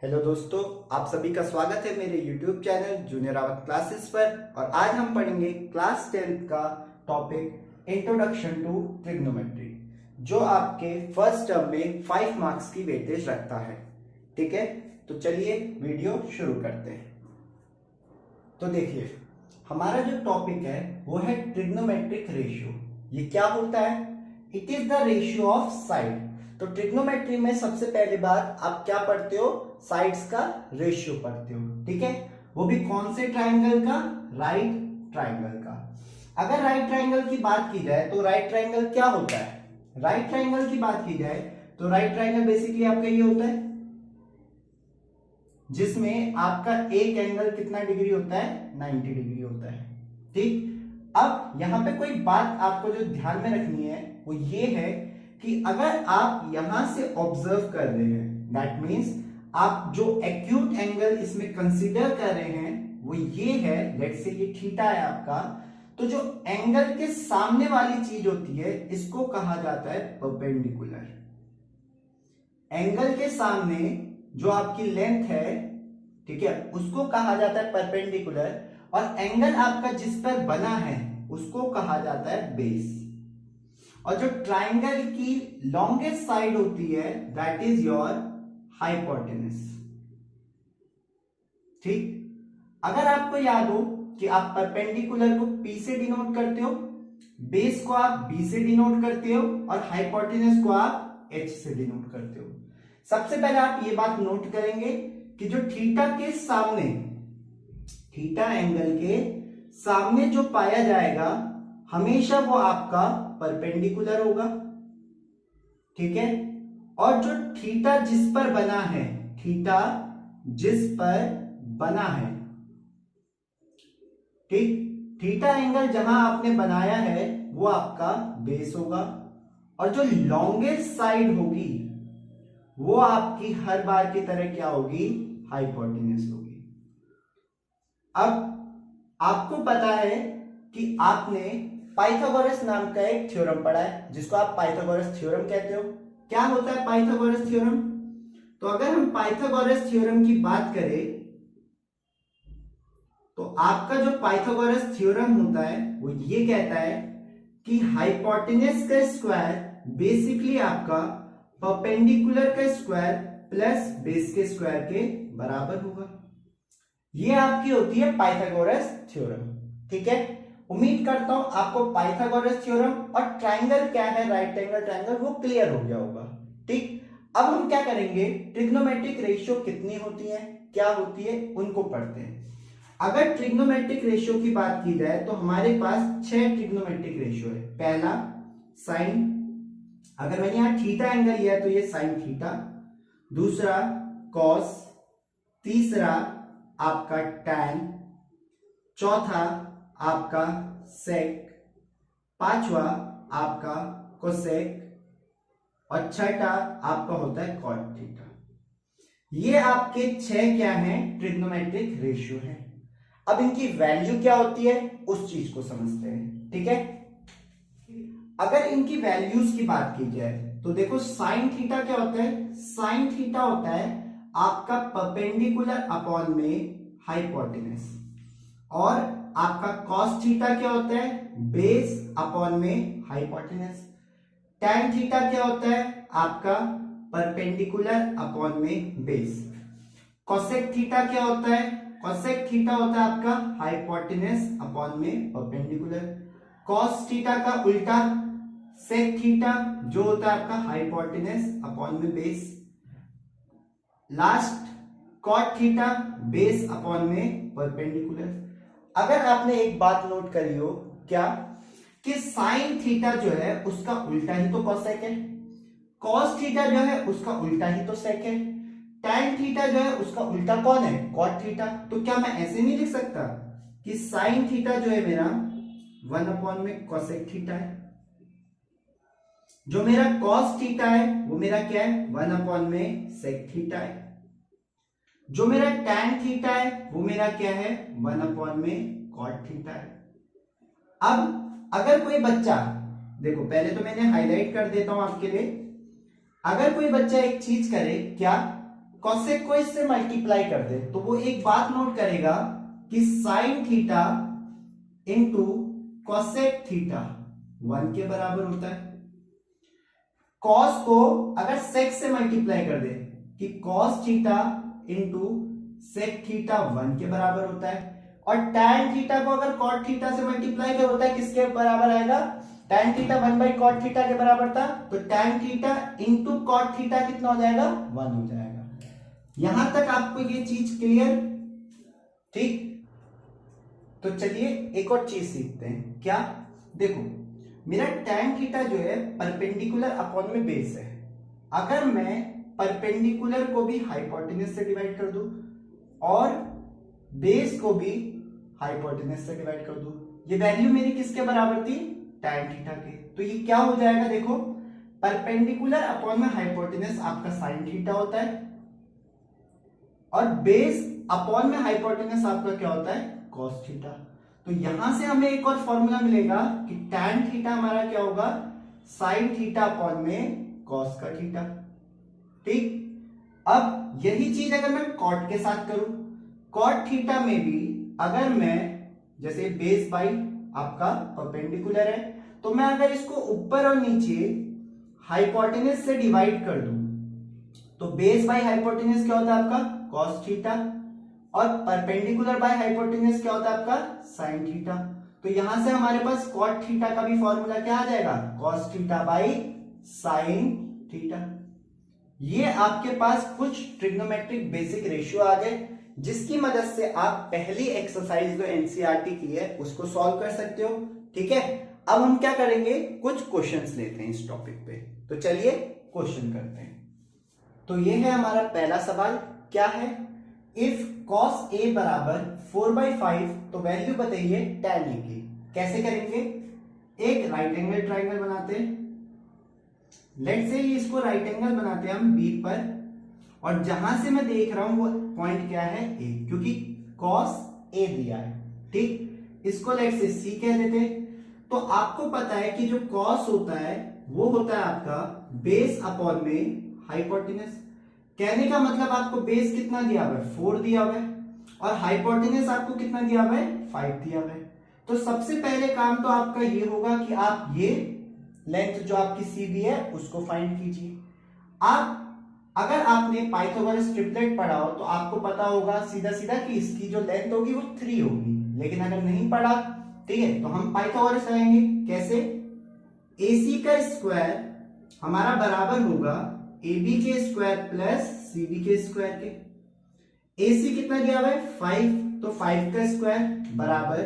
Hello दोस्तों, आप सभी का स्वागत है मेरे YouTube channel junior Rawat classes पर। और आज हम पढ़ेंगे क्लास 10th का टॉपिक इंट्रोडक्शन टू ट्रिग्नोमेट्री, जो आपके फर्स्ट टर्म में 5 मार्क्स की वेटेज रखता है। ठीक है, तो चलिए वीडियो शुरू करते हैं। तो देखिए, हमारा जो टॉपिक है वो है ट्रिग्नोमेट्रिक रेशियो। ये क्या होता है? It is the ratio of side. तो ट्रिग्नोमेट्री में सबसे पहली बात आप क्या पढ़ते हो? साइड्स का रेशियो पढ़ते हो। ठीक है, वो भी कौन से ट्राइंगल का? राइट ट्राइंगल का। अगर राइट ट्राइंगल की बात की जाए तो राइट ट्राइंगल क्या होता है? राइट ट्राइंगल की बात की जाए तो राइट ट्राइंगल बेसिकली आपका ये होता है जिसमें आपका एक एंगल कितना डिग्री होता है? 90 डिग्री होता है। ठीक, अब यहां पे कोई बात आपको जो ध्यान में रखनी है वो ये है कि अगर आप यहां से ऑब्जर्व कर रहे हैं, दैट मीन्स आप जो एक्यूट एंगल इसमें कंसीडर कर रहे हैं वो ये है, लेट्स से ये थीटा है आपका, तो जो एंगल के सामने वाली चीज होती है इसको कहा जाता है परपेंडिकुलर। एंगल के सामने जो आपकी लेंथ है, ठीक है, उसको कहा जाता है परपेंडिकुलर, और एंगल आपका जिस पर बना है उसको कहा जाता है बेस। और जो ट्राइंगल की लॉन्गेस्ट साइड होती है दैट इज योर हाइपोटेनस। ठीक, अगर आपको याद हो कि आप परपेंडिकुलर को P से डिनोट करते हो, बेस को आप B से डिनोट करते हो, और हाइपोटेनस को आप H से डिनोट करते हो। सबसे पहले आप ये बात नोट करेंगे कि जो थीटा के सामने, थीटा एंगल के सामने जो पाया जाएगा हमेशा वो आपका परपेंडिकुलर होगा। ठीक है, और जो थीटा जिस पर बना है, थीटा जिस पर बना है, ठीक, थीटा एंगल जहां आपने बनाया है वो आपका बेस होगा, और जो लॉन्गेस्ट साइड होगी वो आपकी हर बार की तरह क्या होगी? हाइपोटेनस होगी। अब आपको पता है कि आपने पाइथागोरस नाम का एक थ्योरम पढ़ा है जिसको आप पाइथागोरस थ्योरम कहते हो। क्या होता है पाइथागोरस थ्योरम? तो अगर हम पाइथागोरस थ्योरम की बात करें तो आपका जो पाइथागोरस थ्योरम होता है वो ये कहता है कि हाइपोटेनस का स्क्वायर बेसिकली आपका परपेंडिकुलर का स्क्वायर प्लस बेस के स्क्वायर के बराबर होगा। ये आपकी होती है पाइथागोरस थ्योरम। ठीक है, उम्मीद करता हूं आपको पाइथागोरस थ्योरम और ट्राइंगल क्या है, राइट एंगल ट्राइंगल, वो क्लियर हो गया होगा। ठीक, अब हम क्या करेंगे? ट्रिग्नोमेट्रिक रेशियो कितनी होती है, क्या होती है, उनको पढ़ते हैं। अगर ट्रिग्नोमेट्रिक रेशियो की बात की जाए तो हमारे पास 6 ट्रिग्नोमेट्रिक रेशियो है। पहला साइन, अगर मैंने यहां थीटा एंगल लिया तो ये साइन थीटा। दूसरा कॉस, तीसरा आपका टैन, चौथा आपका सेक, पांचवा आपका कोसेक, और छठा आपका होता है कॉट थीटा। ये आपके 6 क्या हैं? ट्रिग्नोमेट्रिक रेशियो है। अब इनकी वैल्यू क्या होती है उस चीज को समझते हैं। ठीक है, अगर इनकी वैल्यूज की बात की जाए तो देखो, साइन थीटा क्या होता है? साइन थीटा होता है आपका परपेंडिकुलर अपॉन में हाइपोटेनस, और आपका कॉस थीटा क्या होता है? बेस अपॉन में हाइपोटेनस। टैन थीटा क्या होता है? आपका परपेंडिकुलर अपॉन में बेस। कोसेक थीटा क्या होता है? कोसेक थीटा होता है आपका हाइपोटेनस अपॉन में परपेंडिकुलर। कॉस थीटा का उल्टा सेक थीटा जो होता है आपका हाइपोटेनस अपॉन में base. Last cot theta base upon में परपेंडिकुलर। अगर आपने एक बात नोट करी हो, क्या कि साइन थीटा जो है उसका उल्टा ही तो कोसेक है, कॉस थीटा जो है उसका उल्टा ही तो सेक है, टैन थीटा जो है उसका उल्टा कौन है? Cot theta. तो क्या मैं ऐसे नहीं लिख सकता कि साइन थीटा जो है मेरा 1 अपॉन में कोसेक थीटा है, जो मेरा कॉस थीटा है वो मेरा क्या है? 1 अपॉन में सेक थीटा है, जो मेरा टैन थीटा है वो मेरा क्या है? 1 अपॉन में कॉट थीटा है। अब अगर कोई बच्चा, देखो पहले तो मैंने हाईलाइट कर देता हूं आपके लिए, अगर कोई बच्चा एक चीज करे, क्या कॉसेक को इससे मल्टीप्लाई कर दे तो वो एक बात नोट करेगा कि sine theta into cosec theta 1 के बराबर होता है। कॉस को अगर सेक से मल्टीप्लाई कर दे कि cos theta into sec theta 1 के बराबर होता है। और टैन थीटा को अगर कॉट थीटा से मल्टीप्लाई कर होता है किसके बराबर आएगा, tan theta 1 by cot theta के बराबर था, तो tan theta into cot theta कितना हो जाएगा, 1 हो जाएगा। यहां तक आपको ये चीज क्लियर, ठीक। तो चलिए एक और चीज सीखते हैं। क्या, देखो मेरा टैन थीटा जो है परपेंडिकुलर अपॉन में बेस है। अगर मैं परपेंडिकुलर को भी हाइपोटेन्यूज से डिवाइड कर दूं और बेस को भी हाइपोटेन्यूज से डिवाइड कर दूं, ये वैल्यू मेरी किसके बराबर थी, टैन थीटा के। तो ये क्या हो जाएगा, देखो परपेंडिकुलर अपॉन में हाइपोटेन्यूज आपका साइन थीटा होता है और बेस अपॉन में हाइपोटेन्यूज आपका क्या होता है, कॉस थीटा। तो यहां से हमें एक और फॉर्मूला मिलेगा कि टैन थीटा हमारा क्या होगा, साइन थीटा अपॉन में कॉस का थीटा, ठीक। अब यही चीज अगर मैं कॉट के साथ करूं, कॉट थीटा में भी अगर मैं जैसे बेस बाई आपका परपेंडिकुलर है तो मैं अगर इसको ऊपर और नीचे हाइपोटेन्यूज से डिवाइड कर दूं तो बेस बाई हाइपोटेन्यूज क्या होता है आपका, कॉस थीटा, और परपेंडिकुलर बाय हाइपोटेन्यूज क्या होता है आपका, साइन थीटा। तो यहां से हमारे पास कॉट थीटा का भी फॉर्मूला क्या आ जाएगा, cos theta by sine theta. ये आपके पास कुछ ट्रिग्नोमेट्रिक बेसिक रेशियो आ गए जिसकी मदद से आप पहली एक्सरसाइज जो एनसीईआरटी की है उसको सॉल्व कर सकते हो, ठीक है। अब हम क्या करेंगे, कुछ क्वेश्चंस लेते हैं इस टॉपिक पे। तो चलिए क्वेश्चन करते हैं। तो ये है हमारा पहला सवाल, क्या है, इफ cos a बराबर 4/5 तो वैल्यू बताइए tan a की। कैसे करेंगे, एक राइट एंगल ट्राइंगल बनाते हैं। लेट्स से इसको राइट एंगल बनाते हैं हम B पर, और जहां से मैं देख रहा हूं वो पॉइंट क्या है, A, क्योंकि cos a दिया है, ठीक। इसको लेट्स से C कह देते हैं। तो आपको पता है कि जो cos होता है वो होता है आपका बेस अपॉन में हाइपोटेन्यूज। कहने का मतलब आपको बेस कितना दिया हुआ है, 4 दिया हुआ है, और हाइपोटेन्यूज आपको कितना दिया हुआ है, 5 दिया हुआ है। तो सबसे पहले काम तो आपका ये होगा कि आप ये लेंथ जो आपकी CB है उसको फाइंड कीजिए। आप अगर आपने पाइथागोरस ट्रिपलेट पढ़ा हो तो आपको पता होगा सीधा सीधा कि इसकी जो लेंथ होगी वो 3 होगी। लेकिन अगर नहीं पढ़ा, ठीक है, तो हम पाइथागोरस लगाएंगे। कैसे, AC का स्क्वायर हमारा बराबर होगा AB के स्क्वायर प्लस CB के स्क्वायर के। AC कितना दिया हुआ है, 5, तो 5 का स्क्वायर बराबर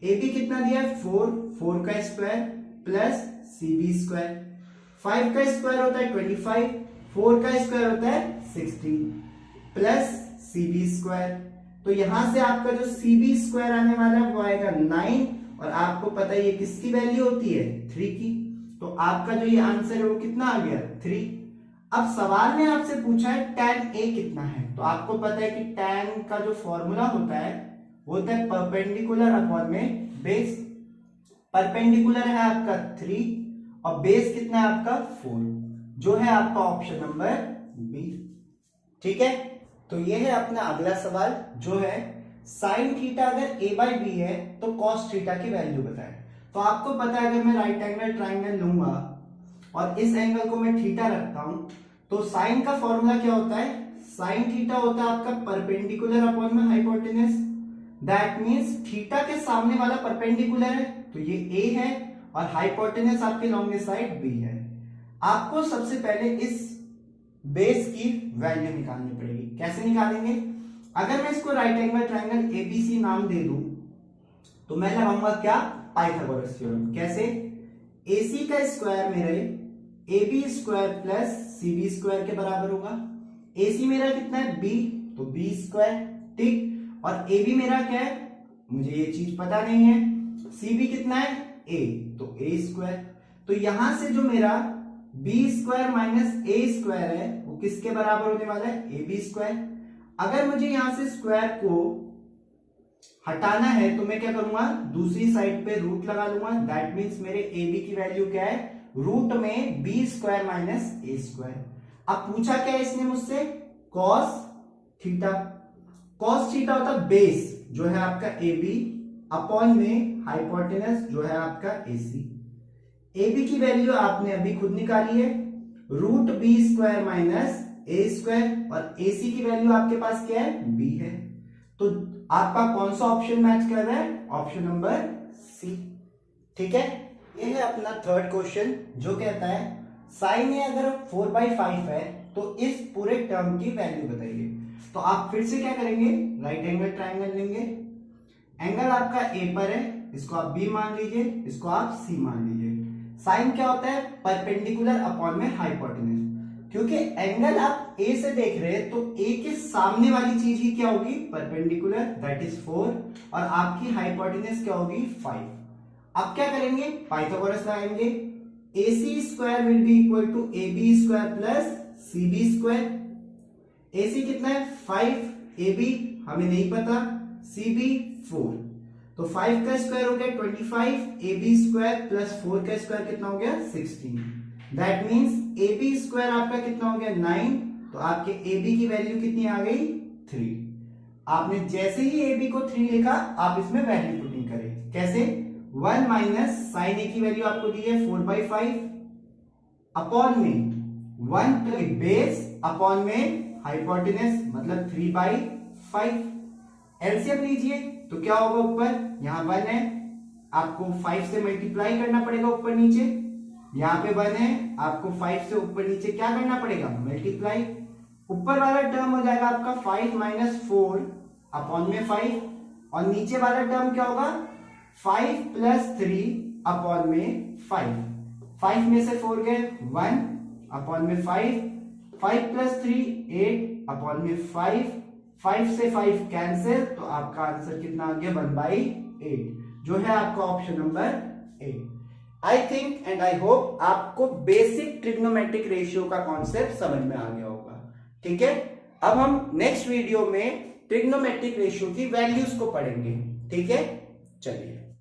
AB कितना दिया है, 4 का स्क्वायर प्लस CB स्क्वायर। 5 का स्क्वायर होता है 25, 4 का स्क्वायर होता है 16 प्लस CB स्क्वायर। तो यहां से आपका जो CB स्क्वायर आने वाला है वो आएगा 9, और आपको पता है ये किसकी वैल्यू होती है, 3 की। तो आपका जो ये आंसर है वो कितना आ गया, 3। अब सवाल में आपसे पूछा है tan a कितना है, तो आपको पता है कि tan का जो फॉर्मूला होता है वो होता है परपेंडिकुलर अपॉन में बेस। परपेंडिकुलर है आपका 3 और बेस कितना है आपका 4, जो है आपका ऑप्शन नंबर बी, ठीक है। तो ये है अपना अगला सवाल जो है साइन थीटा अगर a/b है तो कॉस थीटा की वैल्यू बताएं। तो आपको पता है अगर मैं राइट एंगल ट्राइंगल लूंगा और इस एंगल को मैं थीटा रखता हूं तो साइन का फॉर्मूला क्या होता है, साइन थीटा होता है आपका परपेंडिकुलर अपॉन में हाइपोटेन्यूज। दैट मींस थीटा के सामने वाला परपेंडिकुलर है तो ये a है और हाइपोटेन्यूज आपके लॉन्गेस्ट साइड b है। आपको सबसे पहले इस बेस की वैल्यू निकालनी पड़ेगी। कैसे निकालेंगे, अगर मैं इसको राइट एंगल ट्राइंगल ABC नाम दे दूं तो मैं लगाऊंगा क्या, पाइथागोरस थ्योरम। कैसे, AC का स्क्वायर मेरे AB square plus CB square के बराबर होगा। AC मेरा कितना है B, तो B स्क्वायर, ठीक। और AB मेरा क्या है, मुझे ये चीज पता नहीं है। CB कितना है A, तो A स्क्वायर। तो यहां से जो मेरा B square minus A square है वो किसके बराबर होने वाला है, AB स्क्वायर। अगर मुझे यहां से स्क्वायर को हटाना है तो मैं क्या करूंगा, दूसरी साइड पे रूट लगा लूंगा। दैट मींस मेरे AB की वैल्यू क्या है, रूट में B square minus A square. अब पूछा क्या है इसने मुझसे, कॉस थीटा। कॉस थीटा होता है बेस जो है आपका ए बी अपॉन में हाइपोटेनस जो है आपका ए सी। ए बी की वैल्यू आपने अभी खुद निकाली है, रूट बी स्क्वायर माइनस ए स्क्वायर, और ए सी की वैल्यू आपके पास क्या है, बी है। तो आपका कौन सा ऑप्शन मैच कर रहा है, ऑप्शन नंबर सी। ठीक है, ये है अपना थर्ड क्वेश्चन जो कहता है साइन ए अगर 4/5 है तो इस पूरे टर्म की वैल्यू बताइए। तो आप फिर से क्या करेंगे, राइट एंगल ट्राइंगल लेंगे, एंगल आपका ए पर है, इसको आप बी मान लीजिए, इसको आप सी मान लीजिए। साइन क्या होता है, परपेंडिकुलर अपॉन में हाइपोटेनस। क्योंकि एंगल आप ए से देख रहे हैं तो ए के सामने वाली चीज ही क्या होगी, परपेंडिकुलर, दैट इज 4, और आपकी हाइपोटेनस क्या होगी, 5। अब क्या करेंगे, पाइथागोरस लगाएंगे, AC square will be equal to AB square plus CB square. AC कितना है 5, AB हमें नहीं पता, CB 4, तो 5 का स्क्वायर हो गया 25, AB स्क्वायर प्लस 4 का स्क्वायर कितना हो गया 16। दैट मींस AB स्क्वायर आपका कितना हो गया 9, तो आपके AB की वैल्यू कितनी आ गई 3। आपने जैसे ही AB को 3 लिखा आप इसमें वैल्यू पुटिंग करें, कैसे, 1 माइनस साइन ए की वैल्यू आपको दी है 4/5 अपॉन में 1 बेस अपॉन में हाइपोटेनस मतलब 3/5। एलसीएम लीजिए तो क्या होगा, ऊपर यहां 1 है, आपको 5 से मल्टीप्लाई करना पड़ेगा ऊपर नीचे, यहां पे 1 है, आपको 5 से ऊपर नीचे क्या करना पड़ेगा, मल्टीप्लाई। ऊपर वाला टर्म हो जाएगा आपका 5 माइनस 4 अपॉन में 5, और नीचे वाला टर्म क्या होगा 5 प्लस 3 अपॉन में 5। 5 में से 4 गए 1 अपॉन में 5, 5 प्लस 3 8 अपॉन में 5, 5 से 5 कैंसिल, तो आपका आंसर कितना आ गया 1/8, जो है आपका option number 8। I think and I hope आपको बेसिक ट्रिग्नोमेट्रिक रेशियो का कॉन्सेप्ट समझ में आ गया होगा। ठीक है, अब हम नेक्स्ट वीडियो में ट्रिग्नोमेट्रिक रेशियो की वैल्यूज को पढ़ेंगे। ठीक है, चलिए।